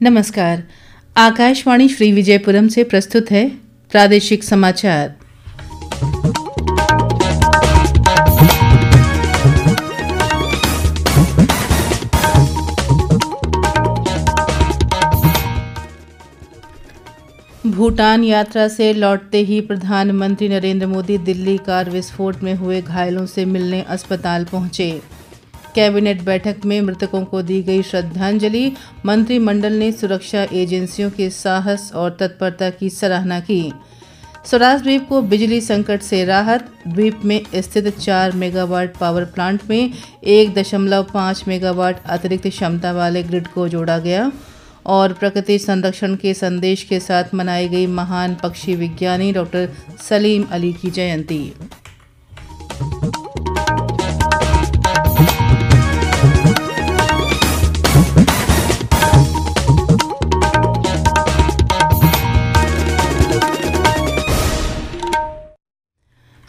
नमस्कार। आकाशवाणी श्री विजयपुरम से प्रस्तुत है प्रादेशिक समाचार। भूटान यात्रा से लौटते ही प्रधानमंत्री नरेंद्र मोदी दिल्ली कार विस्फोट में हुए घायलों से मिलने अस्पताल पहुंचे। कैबिनेट बैठक में मृतकों को दी गई श्रद्धांजलि। मंत्रिमंडल ने सुरक्षा एजेंसियों के साहस और तत्परता की सराहना की। स्वराज द्वीप को बिजली संकट से राहत। द्वीप में स्थित 4 मेगावाट पावर प्लांट में 1.5 मेगावाट अतिरिक्त क्षमता वाले ग्रिड को जोड़ा गया। और प्रकृति संरक्षण के संदेश के साथ मनाई गई महान पक्षी विज्ञानी डॉक्टर सलीम अली की जयंती।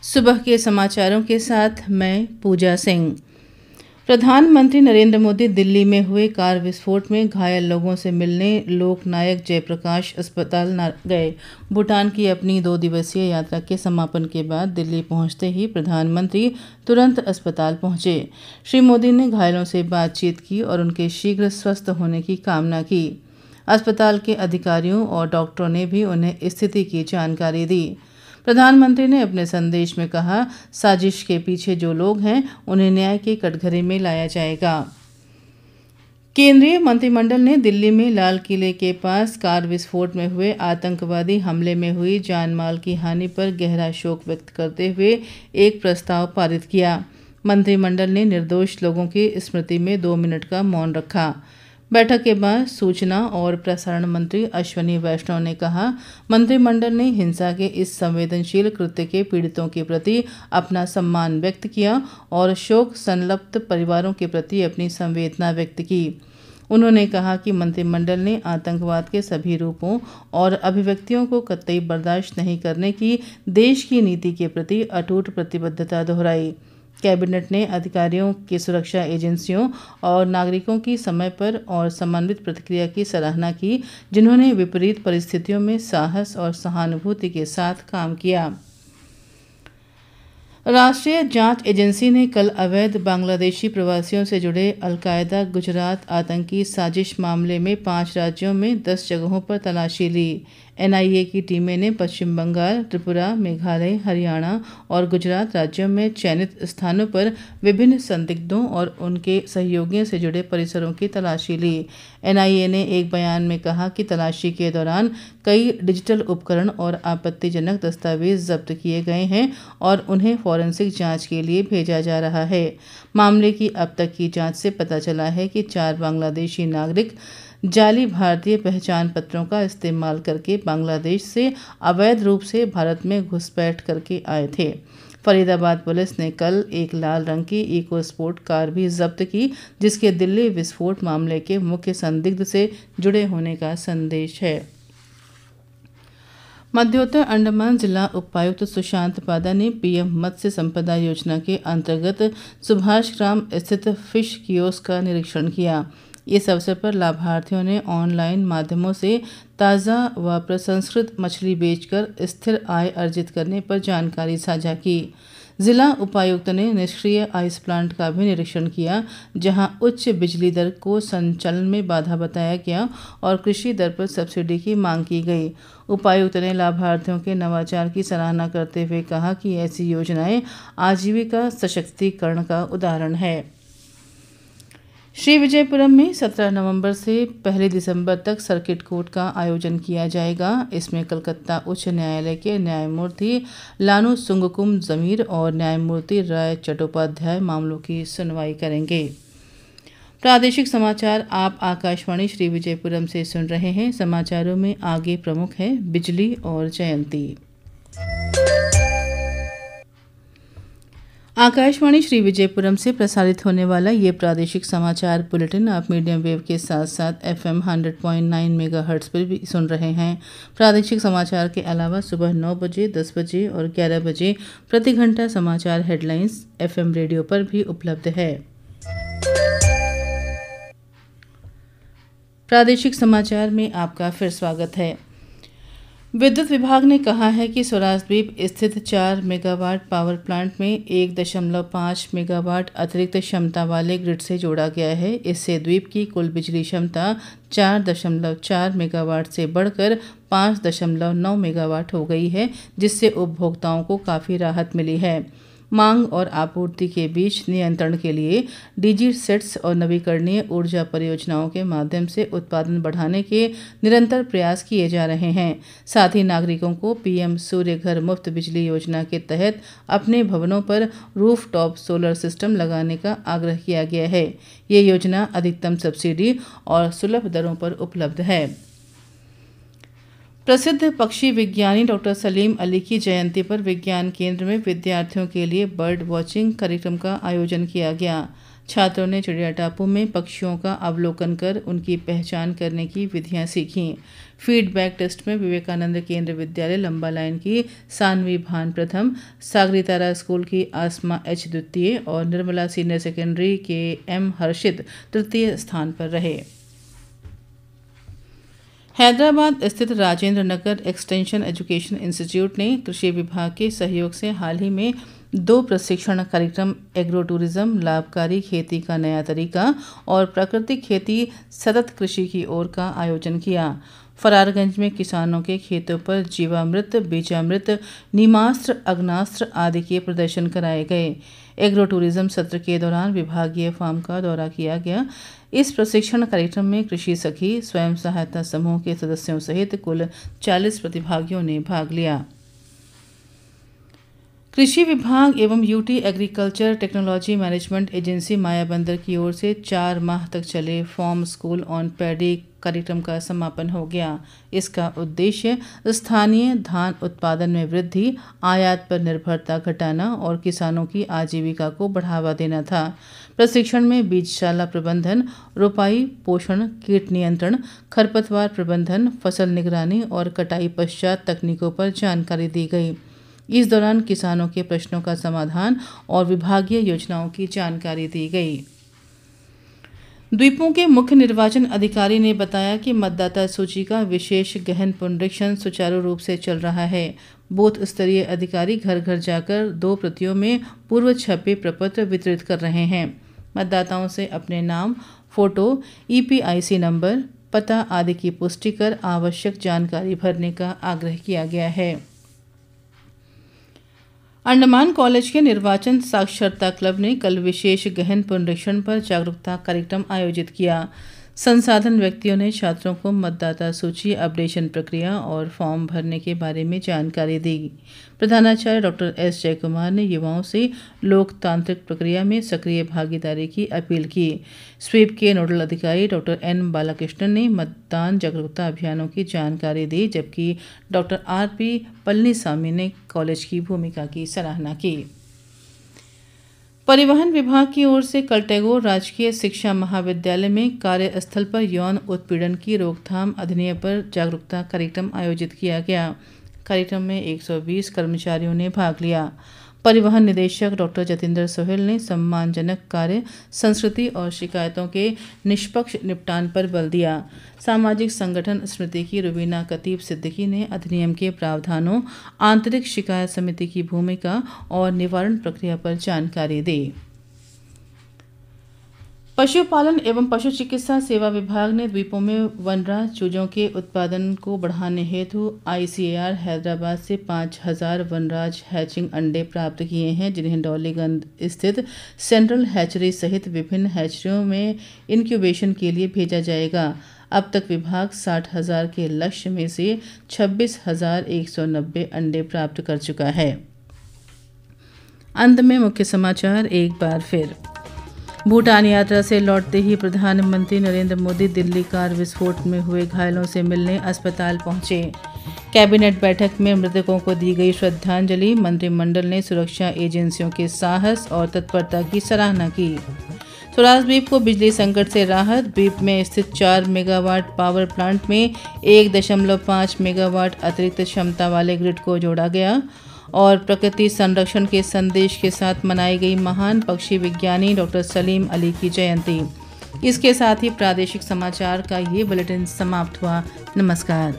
सुबह के समाचारों के साथ मैं पूजा सिंह। प्रधानमंत्री नरेंद्र मोदी दिल्ली में हुए कार विस्फोट में घायल लोगों से मिलने लोकनायक जयप्रकाश अस्पताल गए। भूटान की अपनी 2 दिवसीय यात्रा के समापन के बाद दिल्ली पहुंचते ही प्रधानमंत्री तुरंत अस्पताल पहुंचे। श्री मोदी ने घायलों से बातचीत की और उनके शीघ्र स्वस्थ होने की कामना की। अस्पताल के अधिकारियों और डॉक्टरों ने भी उन्हें स्थिति की जानकारी दी। प्रधानमंत्री ने अपने संदेश में कहा, साजिश के पीछे जो लोग हैं उन्हें न्याय के कटघरे में लाया जाएगा। केंद्रीय मंत्रिमंडल ने दिल्ली में लाल किले के पास कार विस्फोट में हुए आतंकवादी हमले में हुई जानमाल की हानि पर गहरा शोक व्यक्त करते हुए एक प्रस्ताव पारित किया। मंत्रिमंडल ने निर्दोष लोगों की स्मृति में 2 मिनट का मौन रखा। बैठक के बाद सूचना और प्रसारण मंत्री अश्विनी वैष्णव ने कहा, मंत्रिमंडल ने हिंसा के इस संवेदनशील कृत्य के पीड़ितों के प्रति अपना सम्मान व्यक्त किया और शोक संतप्त परिवारों के प्रति अपनी संवेदना व्यक्त की। उन्होंने कहा कि मंत्रिमंडल ने आतंकवाद के सभी रूपों और अभिव्यक्तियों को कतई बर्दाश्त नहीं करने की देश की नीति के प्रति अटूट प्रतिबद्धता दोहराई। कैबिनेट ने अधिकारियों की सुरक्षा एजेंसियों और नागरिकों की समय पर और समन्वित प्रतिक्रिया की सराहना की, जिन्होंने विपरीत परिस्थितियों में साहस और सहानुभूति के साथ काम किया। राष्ट्रीय जांच एजेंसी ने कल अवैध बांग्लादेशी प्रवासियों से जुड़े अलकायदा गुजरात आतंकी साजिश मामले में 5 राज्यों में 10 जगहों पर तलाशी ली। एनआईए की टीमें ने पश्चिम बंगाल, त्रिपुरा, मेघालय, हरियाणा और गुजरात राज्यों में चयनित स्थानों पर विभिन्न संदिग्धों और उनके सहयोगियों से जुड़े परिसरों की तलाशी ली। एनआईए ने एक बयान में कहा कि तलाशी के दौरान कई डिजिटल उपकरण और आपत्तिजनक दस्तावेज जब्त किए गए हैं और उन्हें फॉरेंसिक जांच के लिए भेजा जा रहा है। मामले की अब तक की जांच से पता चला है कि 4 बांग्लादेशी नागरिक जाली भारतीय पहचान पत्रों का इस्तेमाल करके बांग्लादेश से अवैध रूप से भारत में घुसपैठ करके आए थे। फरीदाबाद पुलिस ने कल एक लाल रंग की इको स्पोर्ट कार भी जब्त की, जिसके दिल्ली विस्फोट मामले के मुख्य संदिग्ध से जुड़े होने का संदेश है। मध्योत्तर अंडमान जिला उपायुक्त सुशांत पादा ने पीएम मत्स्य संपदा योजना के अंतर्गत सुभाष ग्राम स्थित फिश कियोस्क का निरीक्षण किया। इस अवसर पर लाभार्थियों ने ऑनलाइन माध्यमों से ताज़ा व प्रसंस्कृत मछली बेचकर स्थिर आय अर्जित करने पर जानकारी साझा की। जिला उपायुक्त ने निष्क्रिय आइस प्लांट का भी निरीक्षण किया, जहां उच्च बिजली दर को संचालन में बाधा बताया गया और कृषि दर पर सब्सिडी की मांग की गई। उपायुक्त ने लाभार्थियों के नवाचार की सराहना करते हुए कहा कि ऐसी योजनाएं आजीविका सशक्तिकरण का उदाहरण है। श्री विजयपुरम में 17 नवंबर से 1 दिसंबर तक सर्किट कोर्ट का आयोजन किया जाएगा। इसमें कलकत्ता उच्च न्यायालय के न्यायमूर्ति लानू सुंगकुम जमीर और न्यायमूर्ति राय चट्टोपाध्याय मामलों की सुनवाई करेंगे। प्रादेशिक समाचार आप आकाशवाणी श्री विजयपुरम से सुन रहे हैं। समाचारों में आगे प्रमुख है बिजली और जयंती। आकाशवाणी श्री विजयपुरम से प्रसारित होने वाला ये प्रादेशिक समाचार बुलेटिन आप मीडियम वेव के साथ साथ FM 100.9 मेगाहर्ट्ज़ पर भी सुन रहे हैं। प्रादेशिक समाचार के अलावा सुबह 9 बजे, 10 बजे और 11 बजे प्रति घंटा समाचार हेडलाइंस FM रेडियो पर भी उपलब्ध है। प्रादेशिक समाचार में आपका फिर स्वागत है। विद्युत विभाग ने कहा है कि स्वराज द्वीप स्थित 4 मेगावाट पावर प्लांट में 1.5 मेगावाट अतिरिक्त क्षमता वाले ग्रिड से जोड़ा गया है। इससे द्वीप की कुल बिजली क्षमता 4.4 मेगावाट से बढ़कर 5.9 मेगावाट हो गई है, जिससे उपभोक्ताओं को काफ़ी राहत मिली है। मांग और आपूर्ति के बीच नियंत्रण के लिए डीजी सेट्स और नवीकरणीय ऊर्जा परियोजनाओं के माध्यम से उत्पादन बढ़ाने के निरंतर प्रयास किए जा रहे हैं। साथ ही नागरिकों को पीएम सूर्य घर मुफ्त बिजली योजना के तहत अपने भवनों पर रूफटॉप सोलर सिस्टम लगाने का आग्रह किया गया है। ये योजना अधिकतम सब्सिडी और सुलभ दरों पर उपलब्ध है। प्रसिद्ध पक्षी विज्ञानी डॉक्टर सलीम अली की जयंती पर विज्ञान केंद्र में विद्यार्थियों के लिए बर्ड वॉचिंग कार्यक्रम का आयोजन किया गया। छात्रों ने चिड़िया टापू में पक्षियों का अवलोकन कर उनकी पहचान करने की विधियां सीखीं। फीडबैक टेस्ट में विवेकानंद केंद्र विद्यालय लंबा लाइन की सानवी भान प्रथम, सागरीतारा स्कूल की आसमा एच द्वितीय और निर्मला सीनियर सेकेंडरी के एम हर्षित तृतीय स्थान पर रहे। हैदराबाद स्थित Rajendra Nagar extension education institute ने कृषि विभाग के सहयोग से हाल ही में 2 प्रशिक्षण कार्यक्रम एग्रो टूरिज्म, लाभकारी खेती का नया तरीका और प्राकृतिक खेती सतत कृषि की ओर का आयोजन किया। फरारगंज में किसानों के खेतों पर जीवामृत, बीजामृत, नीमास्त्र, अग्नास्त्र आदि के प्रदर्शन कराए गए। एग्रो टूरिज्म सत्र के दौरान विभागीय फार्म का दौरा किया गया। इस प्रशिक्षण कार्यक्रम में कृषि सखी, स्वयं सहायता समूह के सदस्यों सहित कुल 40 प्रतिभागियों ने भाग लिया। कृषि विभाग एवं UT agriculture technology management agency Mayabunder की ओर से 4 माह तक चले फार्म स्कूल ऑन पैडी कार्यक्रम का समापन हो गया। इसका उद्देश्य स्थानीय धान उत्पादन में वृद्धि, आयात पर निर्भरता घटाना और किसानों की आजीविका को बढ़ावा देना था। प्रशिक्षण में बीजशाला प्रबंधन, रोपाई, पोषण, कीट नियंत्रण, खरपतवार प्रबंधन, फसल निगरानी और कटाई पश्चात तकनीकों पर जानकारी दी गई। इस दौरान किसानों के प्रश्नों का समाधान और विभागीय योजनाओं की जानकारी दी गई। द्वीपों के मुख्य निर्वाचन अधिकारी ने बताया कि मतदाता सूची का विशेष गहन पुनरीक्षण सुचारू रूप से चल रहा है। बूथ स्तरीय अधिकारी घर घर जाकर 2 प्रतियों में पूर्व छपे प्रपत्र वितरित कर रहे हैं। मतदाताओं से अपने नाम, फोटो, ईपीआईसी नंबर, पता आदि की पुष्टि कर आवश्यक जानकारी भरने का आग्रह किया गया है। अंडमान कॉलेज के निर्वाचन साक्षरता क्लब ने कल विशेष गहन पुनरीक्षण पर जागरूकता कार्यक्रम आयोजित किया। संसाधन व्यक्तियों ने छात्रों को मतदाता सूची अपडेशन प्रक्रिया और फॉर्म भरने के बारे में जानकारी दी। प्रधानाचार्य डॉक्टर एस जयकुमार ने युवाओं से लोकतांत्रिक प्रक्रिया में सक्रिय भागीदारी की अपील की। स्वीप के नोडल अधिकारी डॉक्टर एन बालाकृष्णन ने मतदान जागरूकता अभियानों की जानकारी दी, जबकि डॉक्टर आर.पी. पलनीसामी ने कॉलेज की भूमिका की सराहना की। परिवहन विभाग की ओर से कल टैगोर राजकीय शिक्षा महाविद्यालय में कार्यस्थल पर यौन उत्पीड़न की रोकथाम अधिनियम पर जागरूकता कार्यक्रम आयोजित किया गया। कार्यक्रम में 120 कर्मचारियों ने भाग लिया। परिवहन निदेशक डॉक्टर जतिंदर सोहेल ने सम्मानजनक कार्य संस्कृति और शिकायतों के निष्पक्ष निपटान पर बल दिया। सामाजिक संगठन स्मृति की रुबीना कतीब सिद्दीकी ने अधिनियम के प्रावधानों, आंतरिक शिकायत समिति की भूमिका और निवारण प्रक्रिया पर जानकारी दी। पशुपालन एवं पशु चिकित्सा सेवा विभाग ने द्वीपों में वनराज चूजों के उत्पादन को बढ़ाने हेतु आईसीएआर हैदराबाद से 5000 वनराज हैचिंग अंडे प्राप्त किए हैं, जिन्हें डॉलीगंज स्थित सेंट्रल हैचरी सहित विभिन्न हैचरियों में इंक्यूबेशन के लिए भेजा जाएगा। अब तक विभाग 60,000 के लक्ष्य में से 26,190 अंडे प्राप्त कर चुका है। अंत में मुख्य समाचार एक बार फिर। भूटान यात्रा से लौटते ही प्रधानमंत्री नरेंद्र मोदी दिल्ली कार विस्फोट में हुए घायलों से मिलने अस्पताल पहुंचे। कैबिनेट बैठक में मृतकों को दी गई श्रद्धांजलि। मंत्रिमंडल ने सुरक्षा एजेंसियों के साहस और तत्परता की सराहना की। स्वराज द्वीप को बिजली संकट से राहत। द्वीप में स्थित 4 मेगावाट पावर प्लांट में 1.5 मेगावाट अतिरिक्त क्षमता वाले ग्रिड को जोड़ा गया। और प्रकृति संरक्षण के संदेश के साथ मनाई गई महान पक्षी विज्ञानी डॉक्टर सलीम अली की जयंती। इसके साथ ही प्रादेशिक समाचार का ये बुलेटिन समाप्त हुआ। नमस्कार।